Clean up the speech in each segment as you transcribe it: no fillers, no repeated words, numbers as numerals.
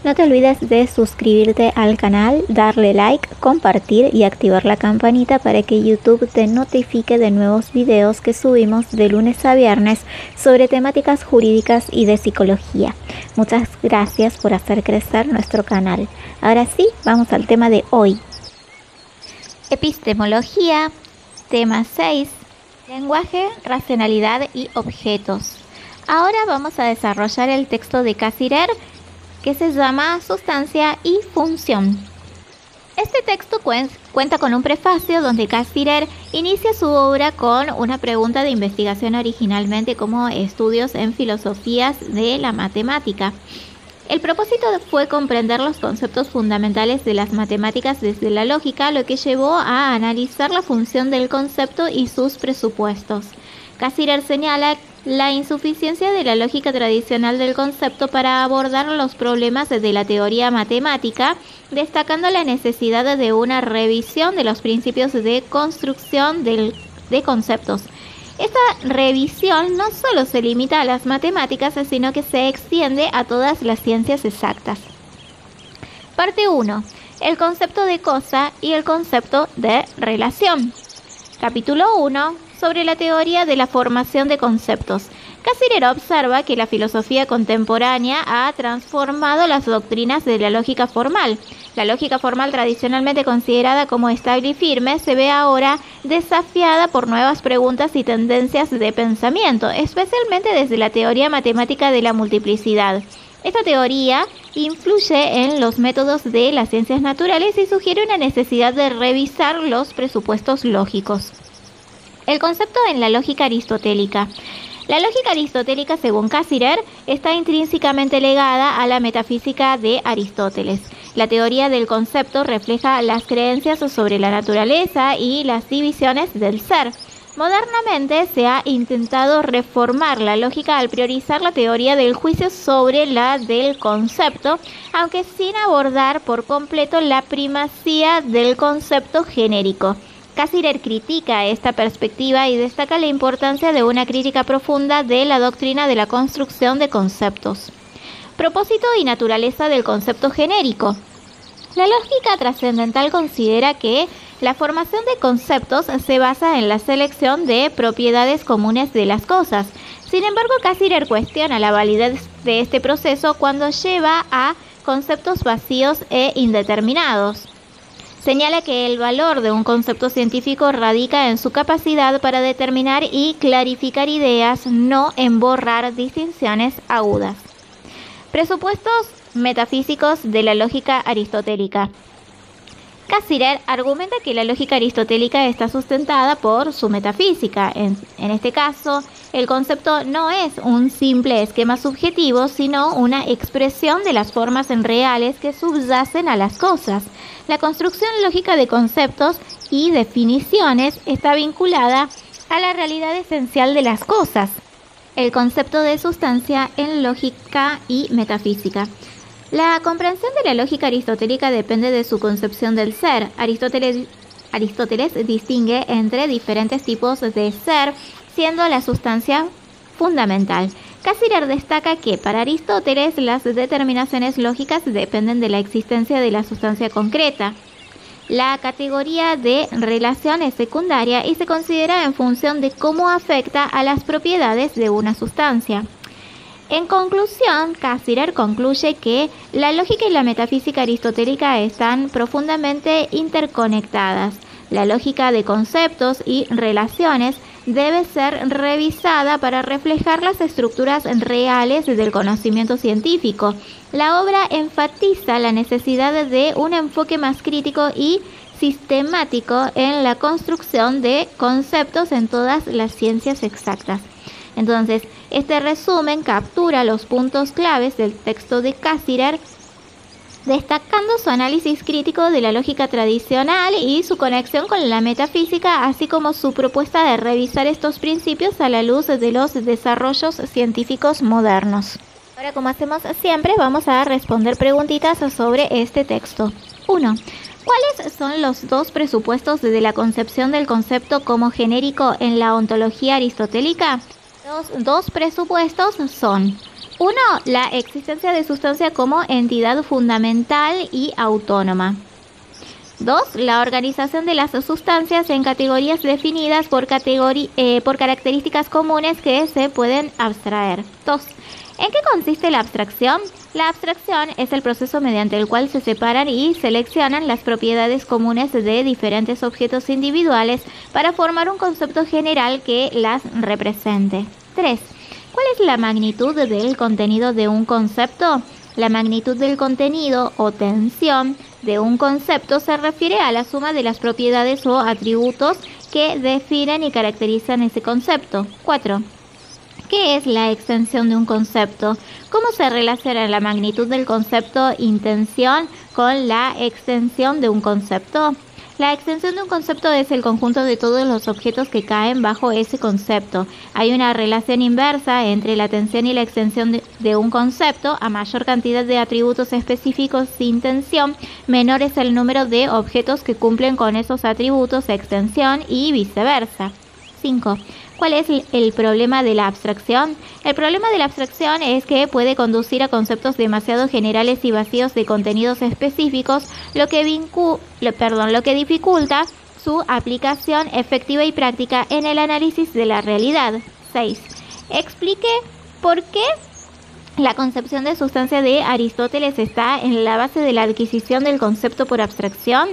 No te olvides de suscribirte al canal, darle like, compartir y activar la campanita para que YouTube te notifique de nuevos videos que subimos de lunes a viernes sobre temáticas jurídicas y de psicología. Muchas gracias por hacer crecer nuestro canal. Ahora sí, vamos al tema de hoy. Epistemología, tema 6, lenguaje, racionalidad y objetos. Ahora vamos a desarrollar el texto de Cassirer, que se llama Sustancia y Función. Este texto cuenta con un prefacio donde Cassirer inicia su obra con una pregunta de investigación originalmente como estudios en filosofías de la matemática. El propósito fue comprender los conceptos fundamentales de las matemáticas desde la lógica, lo que llevó a analizar la función del concepto y sus presupuestos. Cassirer señala la insuficiencia de la lógica tradicional del concepto para abordar los problemas de la teoría matemática, destacando la necesidad de una revisión de los principios de construcción de conceptos. Esta revisión no solo se limita a las matemáticas, sino que se extiende a todas las ciencias exactas. Parte 1. El concepto de cosa y el concepto de relación. Capítulo 1. Sobre la teoría de la formación de conceptos. Cassirer observa que la filosofía contemporánea ha transformado las doctrinas de la lógica formal. La lógica formal, tradicionalmente considerada como estable y firme, se ve ahora desafiada por nuevas preguntas y tendencias de pensamiento, especialmente desde la teoría matemática de la multiplicidad. Esta teoría influye en los métodos de las ciencias naturales y sugiere una necesidad de revisar los presupuestos lógicos. El concepto en la lógica aristotélica. La lógica aristotélica, según Cassirer, está intrínsecamente ligada a la metafísica de Aristóteles. La teoría del concepto refleja las creencias sobre la naturaleza y las divisiones del ser. Modernamente se ha intentado reformar la lógica al priorizar la teoría del juicio sobre la del concepto, aunque sin abordar por completo la primacía del concepto genérico. Cassirer critica esta perspectiva y destaca la importancia de una crítica profunda de la doctrina de la construcción de conceptos. Propósito y naturaleza del concepto genérico. La lógica trascendental considera que la formación de conceptos se basa en la selección de propiedades comunes de las cosas. Sin embargo, Cassirer cuestiona la validez de este proceso cuando lleva a conceptos vacíos e indeterminados. Señala que el valor de un concepto científico radica en su capacidad para determinar y clarificar ideas, no en borrar distinciones agudas. Presupuestos metafísicos de la lógica aristotélica. Cassirer argumenta que la lógica aristotélica está sustentada por su metafísica. En este caso, el concepto no es un simple esquema subjetivo, sino una expresión de las formas reales que subyacen a las cosas. La construcción lógica de conceptos y definiciones está vinculada a la realidad esencial de las cosas. El concepto de sustancia en lógica y metafísica. La comprensión de la lógica aristotélica depende de su concepción del ser. Aristóteles distingue entre diferentes tipos de ser, siendo la sustancia fundamental. Cassirer destaca que para Aristóteles las determinaciones lógicas dependen de la existencia de la sustancia concreta. La categoría de relación es secundaria y se considera en función de cómo afecta a las propiedades de una sustancia. En conclusión, Cassirer concluye que la lógica y la metafísica aristotélica están profundamente interconectadas. La lógica de conceptos y relaciones debe ser revisada para reflejar las estructuras reales del conocimiento científico. La obra enfatiza la necesidad de un enfoque más crítico y sistemático en la construcción de conceptos en todas las ciencias exactas. Entonces, este resumen captura los puntos claves del texto de Cassirer, destacando su análisis crítico de la lógica tradicional y su conexión con la metafísica, así como su propuesta de revisar estos principios a la luz de los desarrollos científicos modernos. Ahora, como hacemos siempre, vamos a responder preguntitas sobre este texto. 1. ¿Cuáles son los dos presupuestos de la concepción del concepto como genérico en la ontología aristotélica? Los dos presupuestos son: 1. La existencia de sustancia como entidad fundamental y autónoma. 2. La organización de las sustancias en categorías definidas por características comunes que se pueden abstraer. 2. ¿En qué consiste la abstracción? La abstracción es el proceso mediante el cual se separan y seleccionan las propiedades comunes de diferentes objetos individuales para formar un concepto general que las represente. 3. ¿Cuál es la magnitud del contenido de un concepto? La magnitud del contenido o tensión de un concepto se refiere a la suma de las propiedades o atributos que definen y caracterizan ese concepto. 4. ¿Qué es la extensión de un concepto? ¿Cómo se relaciona la magnitud del concepto intención con la extensión de un concepto? La extensión de un concepto es el conjunto de todos los objetos que caen bajo ese concepto. Hay una relación inversa entre la tensión y la extensión de un concepto. A mayor cantidad de atributos específicos sin tensión, menor es el número de objetos que cumplen con esos atributos de extensión y viceversa. 5. ¿Cuál es el problema de la abstracción? El problema de la abstracción es que puede conducir a conceptos demasiado generales y vacíos de contenidos específicos, lo que dificulta su aplicación efectiva y práctica en el análisis de la realidad. 6. Explique por qué la concepción de sustancia de Aristóteles está en la base de la adquisición del concepto por abstracción.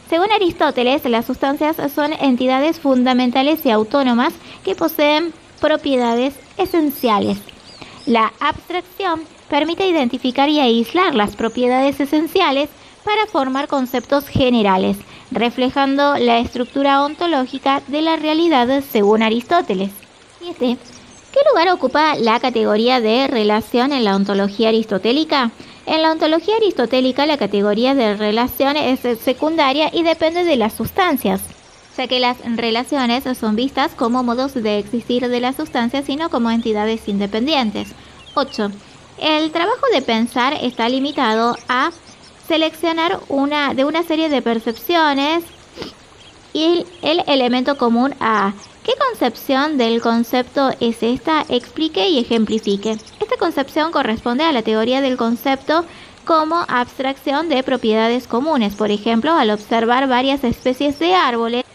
Según Aristóteles, las sustancias son entidades fundamentales y autónomas que poseen propiedades esenciales. La abstracción permite identificar y aislar las propiedades esenciales para formar conceptos generales, reflejando la estructura ontológica de la realidad según Aristóteles. 7. ¿Qué lugar ocupa la categoría de relación en la ontología aristotélica? En la ontología aristotélica, la categoría de relación es secundaria y depende de las sustancias, ya que las relaciones son vistas como modos de existir de las sustancias y no como entidades independientes. 8. El trabajo de pensar está limitado a seleccionar una serie de percepciones y el elemento común a ¿qué concepción del concepto es esta? Explique y ejemplifique. Esta concepción corresponde a la teoría del concepto como abstracción de propiedades comunes. Por ejemplo, al observar varias especies de árboles,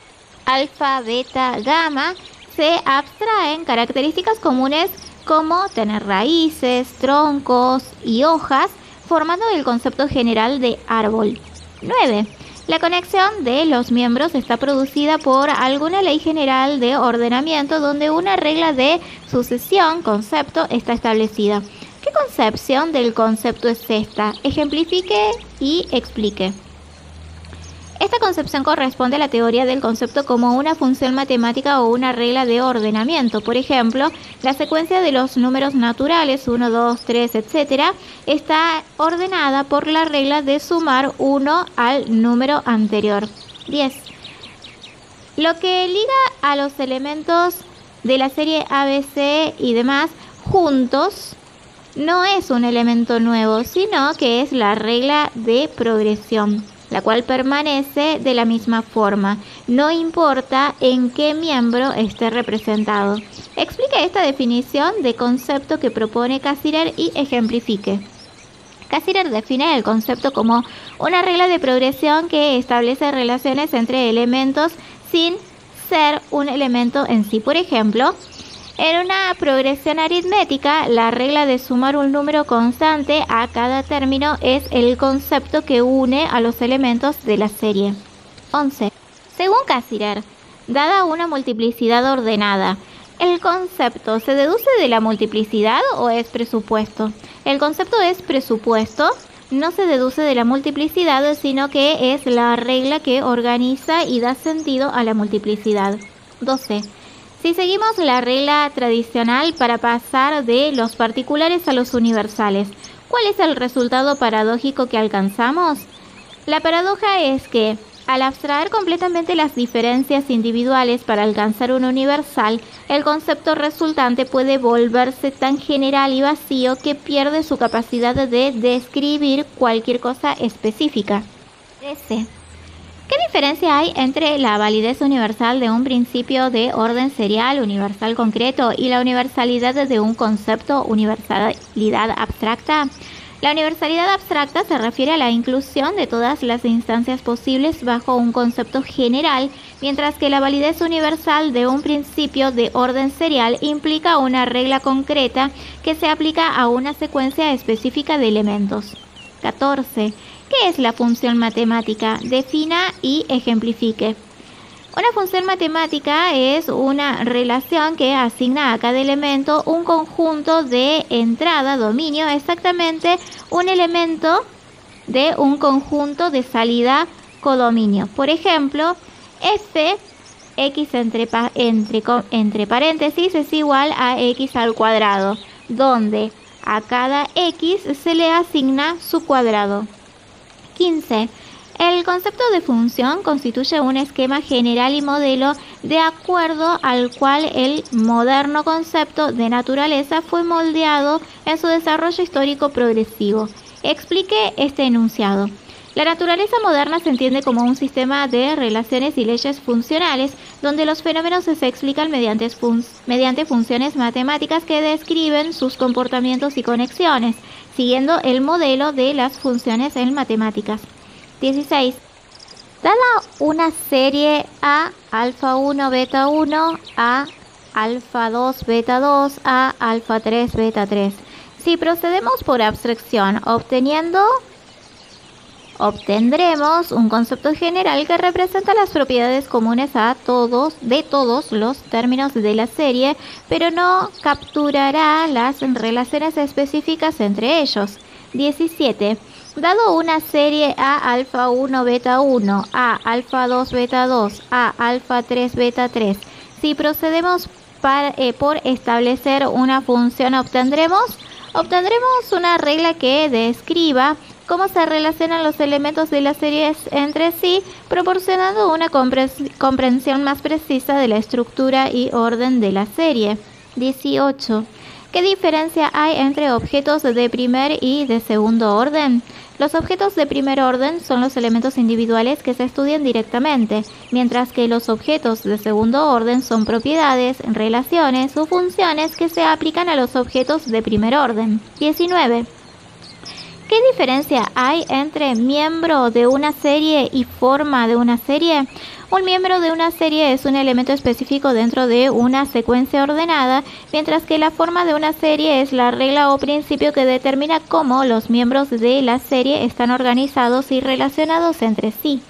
alfa, beta, gamma, se abstraen características comunes como tener raíces, troncos y hojas, formando el concepto general de árbol. 9. La conexión de los miembros está producida por alguna ley general de ordenamiento donde una regla de sucesión, concepto, está establecida. ¿Qué concepción del concepto es esta? Ejemplifique y explique. Esta concepción corresponde a la teoría del concepto como una función matemática o una regla de ordenamiento. Por ejemplo, la secuencia de los números naturales, 1, 2, 3, etc., está ordenada por la regla de sumar 1 al número anterior. 10. Lo que liga a los elementos de la serie ABC y demás juntos no es un elemento nuevo, sino que es la regla de progresión, la cual permanece de la misma forma, no importa en qué miembro esté representado. Explique esta definición de concepto que propone Cassirer y ejemplifique. Cassirer define el concepto como una regla de progresión que establece relaciones entre elementos sin ser un elemento en sí. Por ejemplo, en una progresión aritmética, la regla de sumar un número constante a cada término es el concepto que une a los elementos de la serie. 11. Según Cassirer, dada una multiplicidad ordenada, ¿el concepto se deduce de la multiplicidad o es presupuesto? El concepto es presupuesto, no se deduce de la multiplicidad, sino que es la regla que organiza y da sentido a la multiplicidad. 12. Si seguimos la regla tradicional para pasar de los particulares a los universales, ¿cuál es el resultado paradójico que alcanzamos? La paradoja es que, al abstraer completamente las diferencias individuales para alcanzar un universal, el concepto resultante puede volverse tan general y vacío que pierde su capacidad de describir cualquier cosa específica. 13. ¿Qué diferencia hay entre la validez universal de un principio de orden serial universal concreto y la universalidad de un concepto universalidad abstracta? La universalidad abstracta se refiere a la inclusión de todas las instancias posibles bajo un concepto general, mientras que la validez universal de un principio de orden serial implica una regla concreta que se aplica a una secuencia específica de elementos. 14. ¿Qué es la función matemática? Defina y ejemplifique. Una función matemática es una relación que asigna a cada elemento un conjunto de entrada, dominio, exactamente un elemento de un conjunto de salida, codominio. Por ejemplo, f x entre paréntesis es igual a x al cuadrado, donde a cada x se le asigna su cuadrado. 15. El concepto de función constituye un esquema general y modelo de acuerdo al cual el moderno concepto de naturaleza fue moldeado en su desarrollo histórico progresivo. Explique este enunciado. La naturaleza moderna se entiende como un sistema de relaciones y leyes funcionales, donde los fenómenos se explican mediante funciones matemáticas que describen sus comportamientos y conexiones, siguiendo el modelo de las funciones en matemáticas. 16. Dada una serie A alfa 1 beta 1 a alfa 2 beta 2 a alfa 3 beta 3. Si procedemos por abstracción, obtendremos un concepto general que representa las propiedades comunes de todos los términos de la serie, pero no capturará las relaciones específicas entre ellos. 17. Dado una serie A alfa 1 beta 1 a alfa 2 beta 2 a alfa 3 beta 3, si procedemos por establecer una función, obtendremos una regla que describa cómo se relacionan los elementos de las series entre sí, proporcionando una comprensión más precisa de la estructura y orden de la serie. 18. ¿Qué diferencia hay entre objetos de primer y de segundo orden? Los objetos de primer orden son los elementos individuales que se estudian directamente, mientras que los objetos de segundo orden son propiedades, relaciones o funciones que se aplican a los objetos de primer orden. 19. ¿Qué diferencia hay entre miembro de una serie y forma de una serie? Un miembro de una serie es un elemento específico dentro de una secuencia ordenada, mientras que la forma de una serie es la regla o principio que determina cómo los miembros de la serie están organizados y relacionados entre sí.